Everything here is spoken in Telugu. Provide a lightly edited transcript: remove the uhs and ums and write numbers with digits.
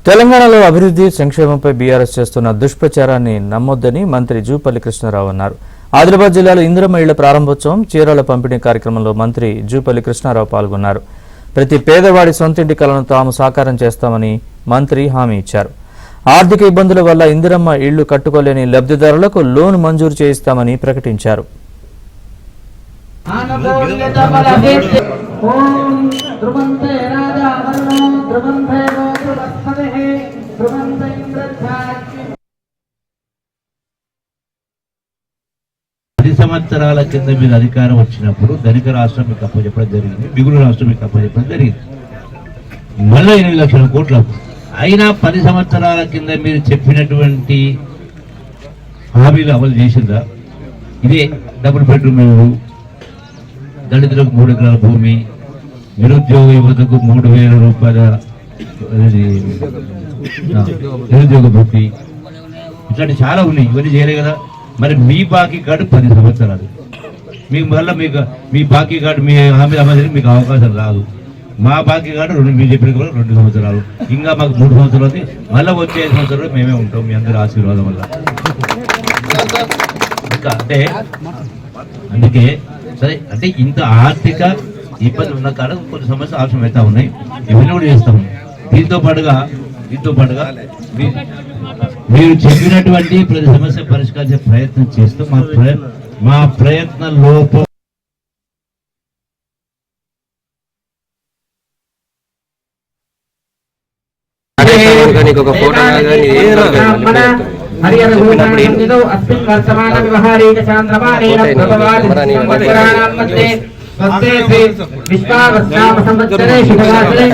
తెలంగాణలో అభివృద్ధి సంక్షేమంపై బీఆర్ఎస్ చేస్తున్న దుష్ప్రచారాన్ని నమ్మొద్దని మంత్రి జూపల్లి కృష్ణారావు అన్నారు. ఆదిలాబాద్ జిల్లాలో ఇందిరమ్మ ఇళ్ల ప్రారంభోత్సవం, చీరాల పంపిణీ కార్యక్రమంలో మంత్రి జూపల్లి కృష్ణారావు పాల్గొన్నారు. ప్రతి పేదవాడి సొంతింటి కలను తాము సాకారం చేస్తామని మంత్రి హామీ ఇచ్చారు. ఆర్థిక ఇబ్బందుల వల్ల ఇందిరమ్మ ఇళ్లు కట్టుకోలేని లబ్ధిదారులకు లోన్ మంజూరు చేయిస్తామని ప్రకటించారు. సంవత్సరాల కింద మీరు అధికారం వచ్చినప్పుడు ధనిక రాష్ట్రం మీకు అప్పచెప్పడం జరిగింది, మిగులు రాష్ట్రం మీకు అప్పచెప్పడం జరిగింది. మళ్ళీ 8 లక్షల కోట్లకు అయినా 10 సంవత్సరాల కింద మీరు చెప్పినటువంటి హామీలు అమలు చేసిందా? ఇదే డబుల్ బెడ్రూమ్, దళితులకు 3 ఎకరాల భూమి, నిరుద్యోగ యువతకు 3,000 రూపాయల నిరుద్యోగ భూమి, ఇట్లాంటి చాలా ఉన్నాయి. ఇవన్నీ చేయలే కదా. మరి మీ బాకీ కార్డు 10 సంవత్సరాలు, మీకు మళ్ళీ మీ బాకీ కార్డు మీ హామీ అమలు మీకు అవకాశం రాదు. మా బాకీ కార్డు మీరు చెప్పిన 2 సంవత్సరాలు, ఇంకా మాకు 3 సంవత్సరాలు, మళ్ళీ వచ్చే 5 సంవత్సరాలు మేమే ఉంటాం మీ అందరి ఆశీర్వాదం వల్ల. ఇంకా అంటే అందుకే సరే అంటే ఇంత ఆర్థిక ఇబ్బంది ఉన్న కాడ కొన్ని సమస్యలు అవసరం అవుతా ఉన్నాయి, ఇవన్నీ కూడా చేస్తాము. దీంతో పాటుగా మీరు చెప్పినటువంటి ప్రతి సమస్య పరిష్కరించే ప్రయత్నం చేస్తూ మా ప్రయత్న లోపం విశ్వావస్నామ సంవత్సరే శుభవాసరే